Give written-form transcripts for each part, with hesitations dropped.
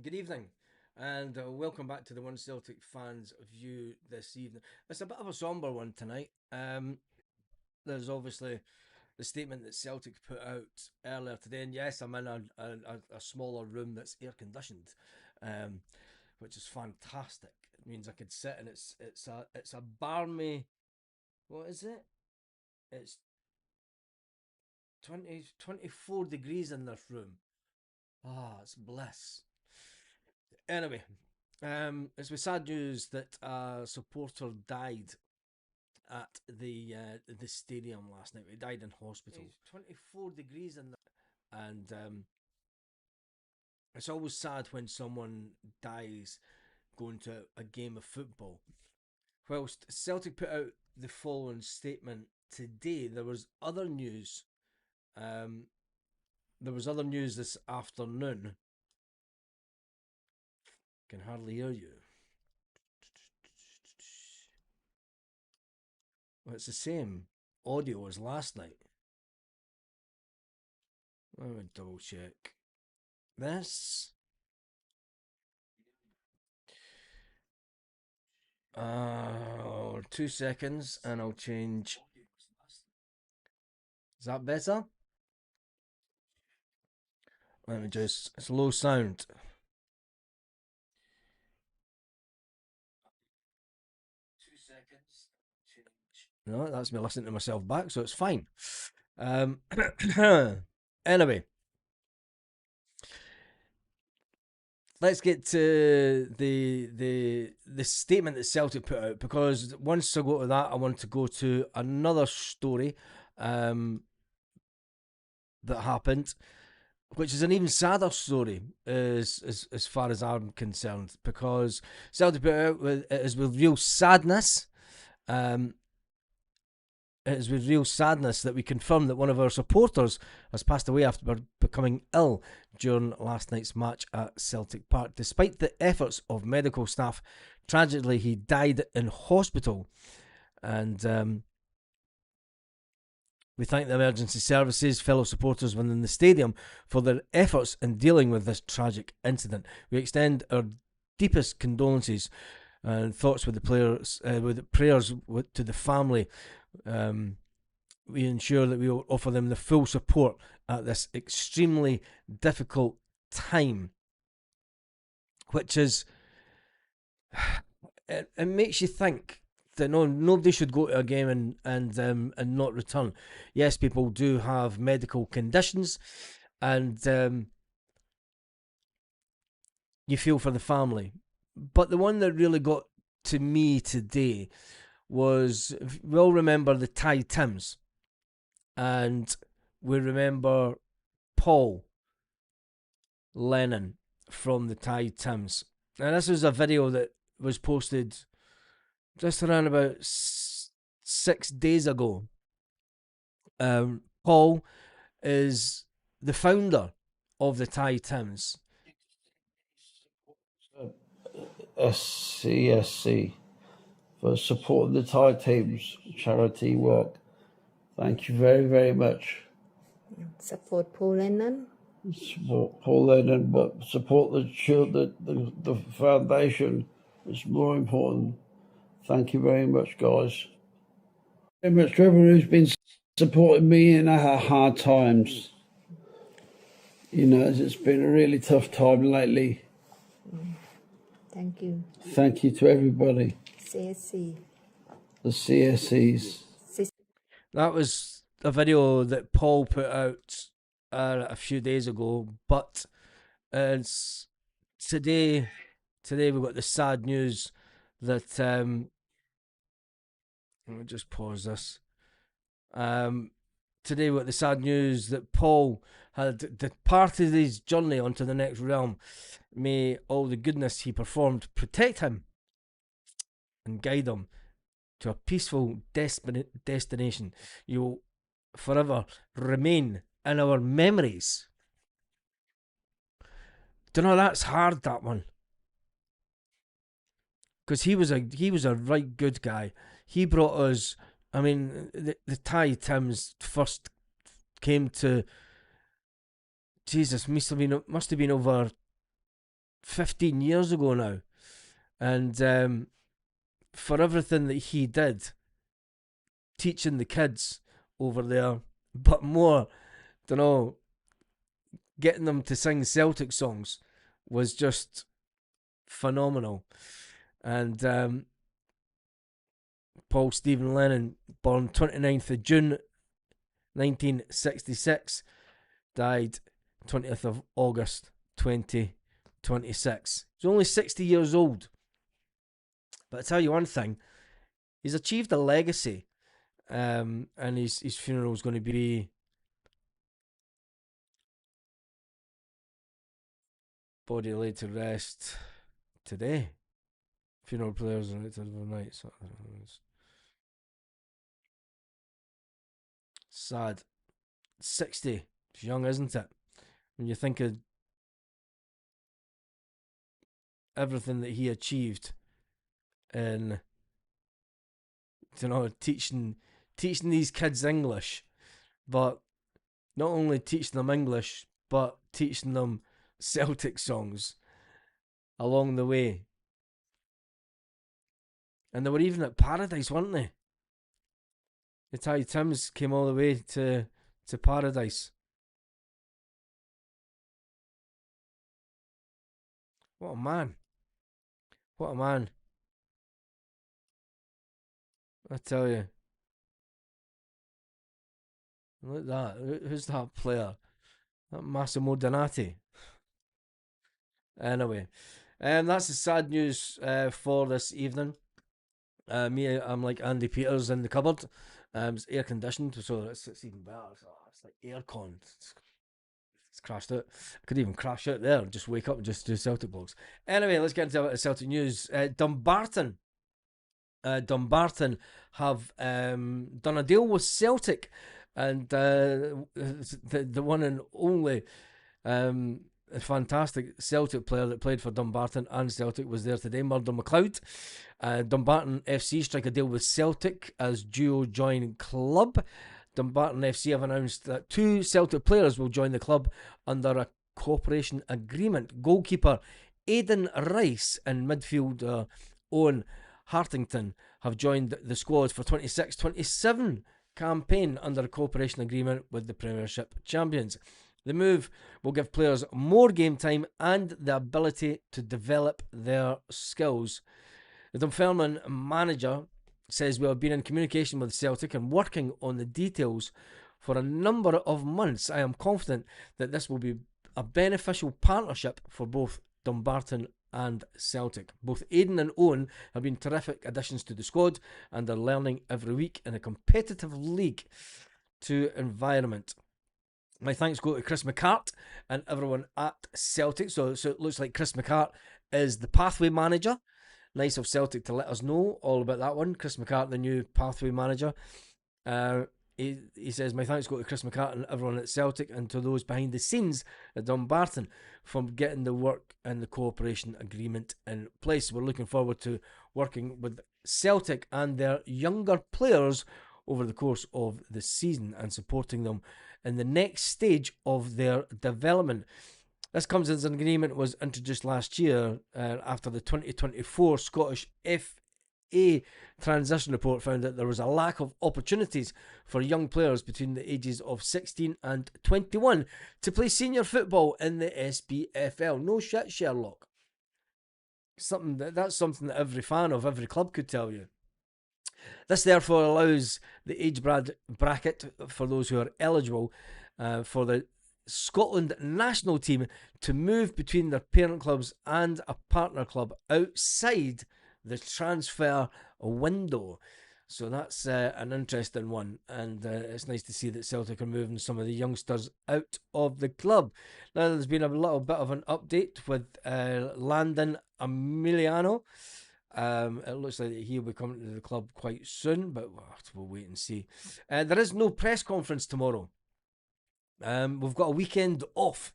Good evening, and welcome back to the One Celtic Fans View this evening. It's a bit of a somber one tonight. There's obviously the statement that Celtic put out earlier today, and yes, I'm in a smaller room that's air conditioned, um, which is fantastic. It means I could sit, and it's a balmy. What is it? It's 24 degrees in this room. Ah, it's bliss. Anyway, it's with sad news that a supporter died at the stadium last night. He died in hospital. It's 24 degrees in the and it's always sad when someone dies going to a game of football. Whilst Celtic put out the following statement today, there was other news. Um, there was other news this afternoon. Can hardly hear you. Well, it's the same audio as last night. Let me double check. This. 2 seconds and I'll change. Is that better? Let me just. It's low sound. No, that's me listening to myself back, so it's fine. Um, anyway, let's get to the statement that Celtic put out, because once I go to that, I want to go to another story that happened, which is an even sadder story as far as I'm concerned, because Celtic put it out it is with real sadness. Um, it is with real sadness that we confirm that one of our supporters has passed away after becoming ill during last night's match at Celtic Park. Despite the efforts of medical staff, tragically he died in hospital, and we thank the emergency services, fellow supporters within the stadium for their efforts in dealing with this tragic incident. We extend our deepest condolences and thoughts with the players, with prayers to the family. We ensure that we will offer them the full support at this extremely difficult time, which is it makes you think that nobody should go to a game and not return. Yes, people do have medical conditions, and you feel for the family. But the one that really got to me today was, we all remember the Ty Tims, and we remember Paul Lennon from the Ty Tims. And this was a video that was posted just around about 6 days ago. Paul is the founder of the Ty Tims. SCSC for supporting the Thai team's charity work. Thank you very, very much. Support Paul Lennon. Support Paul Lennon, but support the children, the foundation is more important. Thank you very much, guys. Very much to everyone who's been supporting me in our hard times. You know, it's been a really tough time lately. Thank you. Thank you to everybody. CSC. The CSCs. That was a video that Paul put out a few days ago, but it's today we've got the sad news that let me just pause this. Today we've got the sad news that Paul had departed his journey onto the next realm. May all the goodness he performed protect him and guide him to a peaceful destination. You will forever remain in our memories. Do you know, that's hard, that one, because he was a right good guy. He brought us. I mean, the Thai Tims first came to. Jesus, must have been over 15 years ago now. And for everything that he did, teaching the kids over there, but more, don't know, getting them to sing Celtic songs was just phenomenal. And Paul Stephen Lennon, born 29th of June 1966, died 20th of August 2026. He's only 60 years old. But I tell you one thing, he's achieved a legacy, and his funeral is going to be body laid to rest today. Funeral prayers are overnight. So sad. 60. It's young, isn't it? When you think of everything that he achieved in, teaching these kids English, but not only teaching them English, but teaching them Celtic songs along the way. And they were even at Paradise, weren't they? The Ty Tims came all the way to Paradise. What a man. What a man. I tell you. Look at that. Who's that player? That Massimo Donati. Anyway, that's the sad news for this evening. I'm like Andy Peters in the cupboard. It's air conditioned, so it's even better. It's like aircon. It's crashed out. I could even crash out there and just wake up and just do Celtic blogs. Anyway, let's get into Celtic news. Dumbarton have done a deal with Celtic, and the one and only a fantastic Celtic player that played for Dumbarton and Celtic was there today, Murdo McLeod. Dumbarton FC strike a deal with Celtic as duo join club. Dumbarton FC have announced that 2 Celtic players will join the club under a cooperation agreement. Goalkeeper Aidan Rice and midfielder Owen Hartington have joined the squad for 26-27 campaign under a cooperation agreement with the Premiership champions. The move will give players more game time and the ability to develop their skills. The Dunfermline manager says we have been in communication with Celtic and working on the details for a number of months. I am confident that this will be a beneficial partnership for both Dumbarton and Celtic. Both Aidan and Owen have been terrific additions to the squad and are learning every week in a competitive League 2 environment. My thanks go to Chris McCart and everyone at Celtic. So it looks like Chris McCart is the pathway manager. Nice of Celtic to let us know all about that one. Chris McCart, the new pathway manager. He says, my thanks go to Chris McCart and everyone at Celtic and to those behind the scenes at Dumbarton for getting the work and the cooperation agreement in place. We're looking forward to working with Celtic and their younger players over the course of the season and supporting them in the next stage of their development. This comes as an agreement was introduced last year after the 2024 Scottish FA transition report found that there was a lack of opportunities for young players between the ages of 16 and 21 to play senior football in the SPFL. No shit, Sherlock. That's something that every fan of every club could tell you. This therefore allows the age bracket for those who are eligible for the Scotland national team to move between their parent clubs and a partner club outside the transfer window. So that's an interesting one, and it's nice to see that Celtic are moving some of the youngsters out of the club. Now there's been a little bit of an update with Landon Emiliano. It looks like he'll be coming to the club quite soon, but we'll wait and see. There is no press conference tomorrow. We've got a weekend off.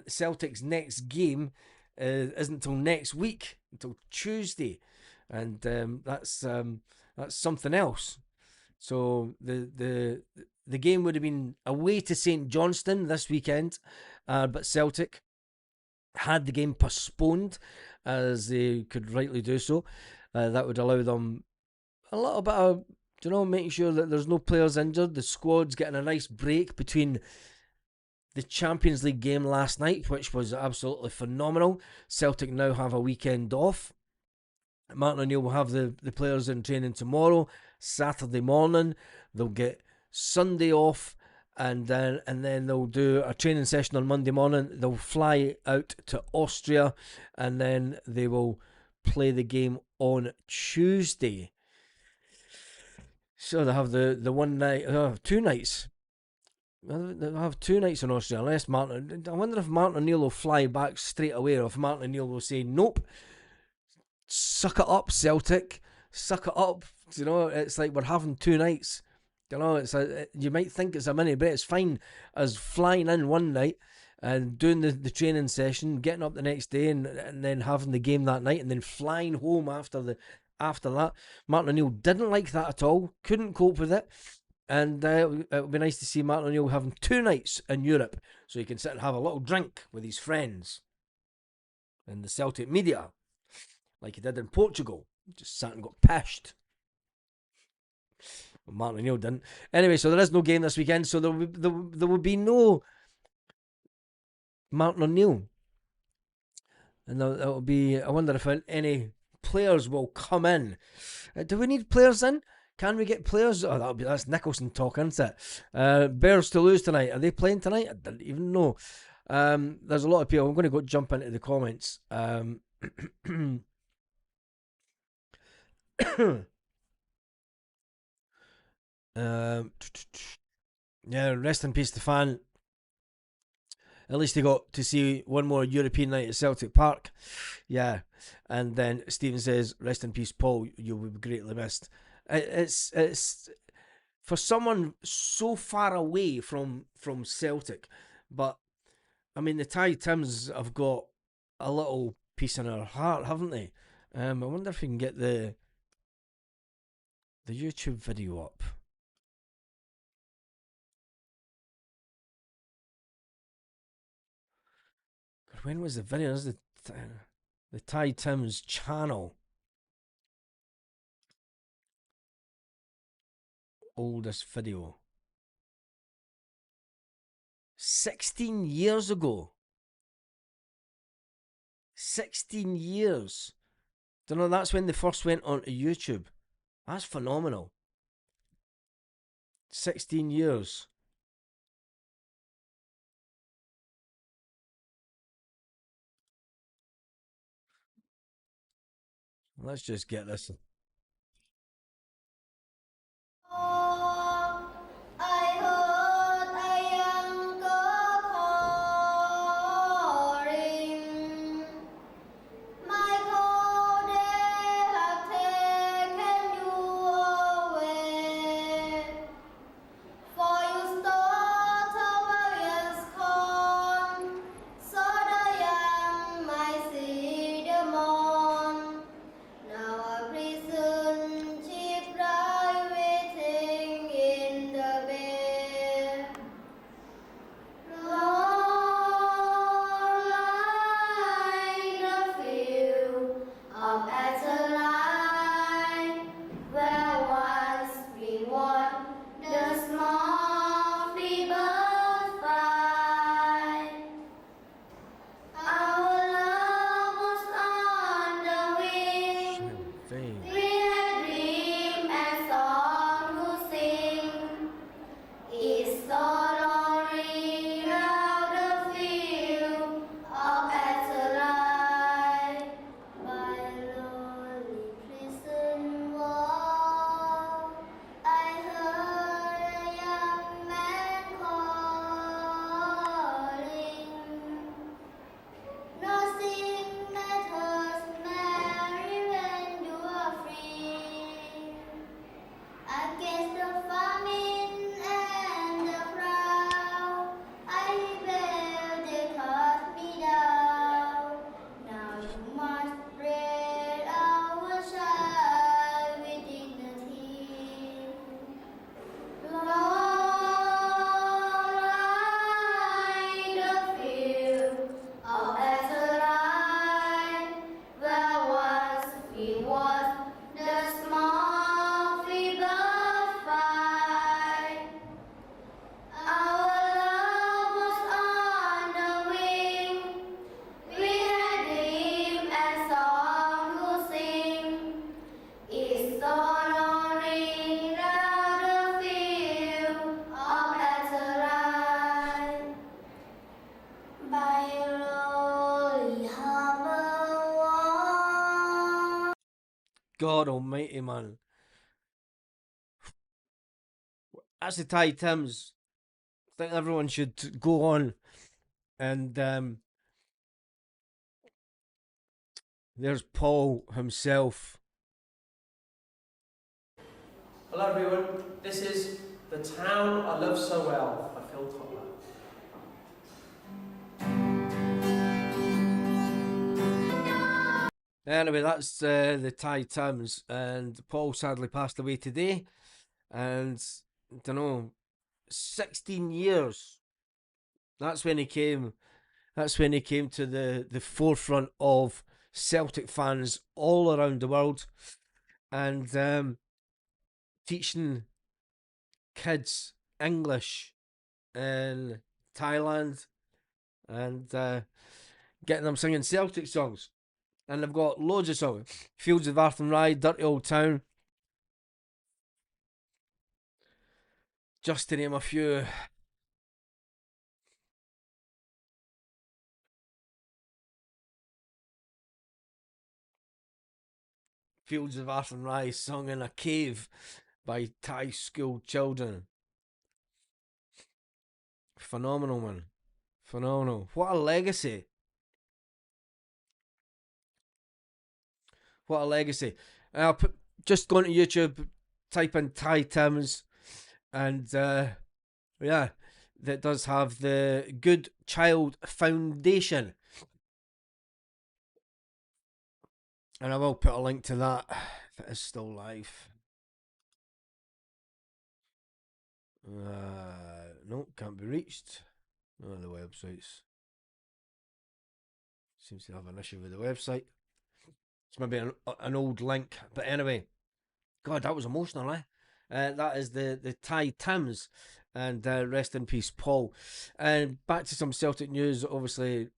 Celtic's next game isn't until next week, until Tuesday, and that's something else. So the game would have been away to St Johnstone this weekend, but Celtic had the game postponed, as they could rightly do so. That would allow them a little bit of, making sure that there's no players injured. The squad's getting a nice break between the Champions League game last night, which was absolutely phenomenal. Celtic now have a weekend off. Martin O'Neill will have the players in training tomorrow, Saturday morning. They'll get Sunday off, and then they'll do a training session on Monday morning. They'll fly out to Austria, and then they will play the game on Tuesday. So they have the one night, 2 nights. They'll have 2 nights in Austria, unless Martin. I wonder if Martin O'Neill will fly back straight away, or if Martin O'Neill will say, nope, suck it up, Celtic, suck it up. It's like we're having 2 nights. It's you might think it's a mini, but it's fine as flying in one night and doing the training session, getting up the next day, and then having the game that night, and then flying home after that. Martin O'Neill didn't like that at all, couldn't cope with it, and it would be nice to see Martin O'Neill having 2 nights in Europe, so he can sit and have a little drink with his friends and the Celtic media, like he did in Portugal. Just sat and got pissed. Well, Martin O'Neill didn't. Anyway, so there is no game this weekend, so there will be no Martin O'Neill. And there will be, I wonder if any players will come in. Do we need players in? Can we get players? Oh, that's Nicholson talk, isn't it? Bears to lose tonight. Are they playing tonight? I didn't even know. There's a lot of people. I'm going to go jump into the comments. Yeah, rest in peace, the fan. At least he got to see one more European night at Celtic Park. Yeah. And then Stephen says, rest in peace, Paul. You will be greatly missed. It's for someone so far away from Celtic. But, I mean, the Thai Tims have got a little piece in our heart, haven't they? I wonder if we can get the YouTube video up. When was the video? This is the Thai Tim's channel. Oldest video. 16 years ago. 16 years. Don't know, that's when they first went onto YouTube. That's phenomenal. 16 years. Let's just get this. God almighty, man. That's the Ty Tims. I think everyone should go on and there's Paul himself. Hello everyone, this is The Town I Love So Well by Phil Totler. Anyway, that's the Ty Tims, and Paul sadly passed away today, and I don't know, 16 years. That's when he came. That's when he came to the forefront of Celtic fans all around the world, and teaching kids English in Thailand, and getting them singing Celtic songs. And they've got loads of songs. Fields of Athenry, Dirty Old Town. Just to name a few. Fields of Athenry sung in a cave by Thai school children. Phenomenal, man. Phenomenal. What a legacy. What a legacy. I'll put, just go into YouTube, type in Ty Tims, and yeah, that does have the Good Child Foundation. And I will put a link to that if it is still live. No, can't be reached. No, the websites. Seems to have an issue with the website. It's maybe an old link. But anyway, God, that was emotional, eh? That is the Ty Tims. And rest in peace, Paul. And back to some Celtic news, obviously.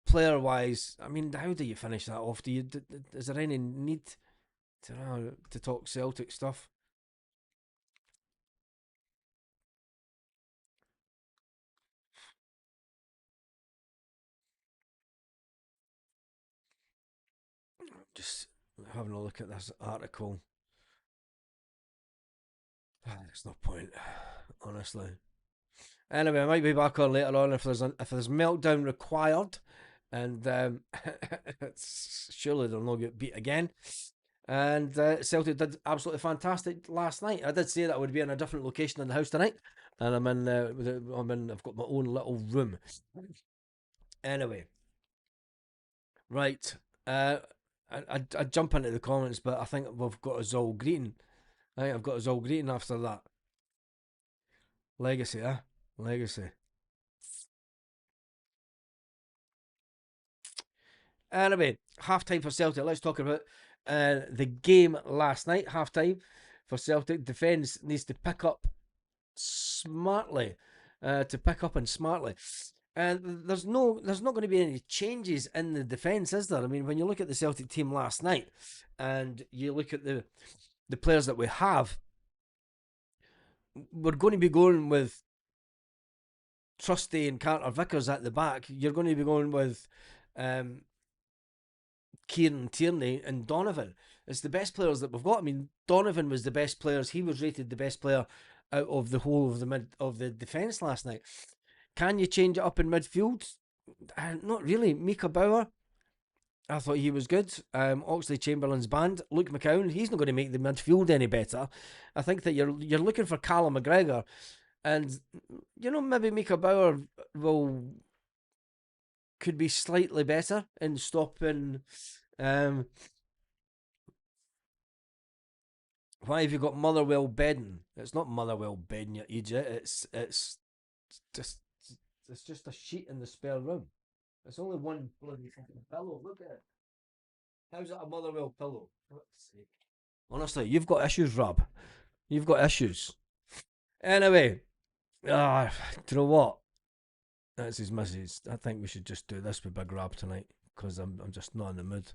Player wise, I mean, how do you finish that off? Is there any need to talk Celtic stuff? Just having a look at this article. There's no point, honestly. Anyway, I might be back on later on if there's meltdown required, and surely they'll not get beat again. And Celtic did absolutely fantastic last night. I did say that I would be in a different location in the house tonight, and I've got my own little room. Anyway, right. I jump into the comments, but I think we've got us all greeting. I think I've got us all greeting after that. Legacy, eh? Legacy. Anyway, half time for Celtic. Let's talk about the game last night. Half time for Celtic. Defence needs to pick up smartly. And there's not going to be any changes in the defence, is there? I mean, when you look at the Celtic team last night, and you look at the players that we have, we're going to be going with Trusty and Carter Vickers at the back. You're going to be going with Kieran Tierney and Donovan. It's the best players that we've got. I mean, Donovan was the best players. He was rated the best player out of the whole of the defence last night. Can you change it up in midfield? Not really. Mika Bauer, I thought he was good. Oxley Chamberlain's band. Luke McCown, he's not going to make the midfield any better. I think that you're looking for Callum McGregor, and maybe Mika Bauer could be slightly better in stopping. Why have you got Motherwell bedding? It's not Motherwell bedding, you idiot. It's just a sheet in the spare room. It's only one bloody fucking pillow. Look at it. How's it a Motherwell pillow? For fuck's sake. Honestly, you've got issues, Rob. You've got issues. Anyway, do you know what? That's his message. I think we should just do this with Big Rob tonight because I'm just not in the mood.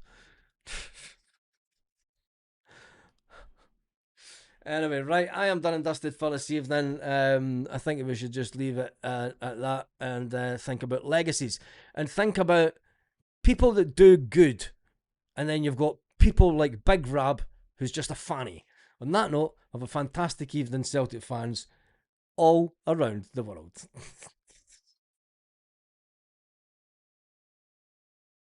Anyway, right, I am done and dusted for this evening. I think we should just leave it at that and think about legacies and think about people that do good, and then you've got people like Big Rab, who's just a fanny. On that note, have a fantastic evening, Celtic fans, all around the world.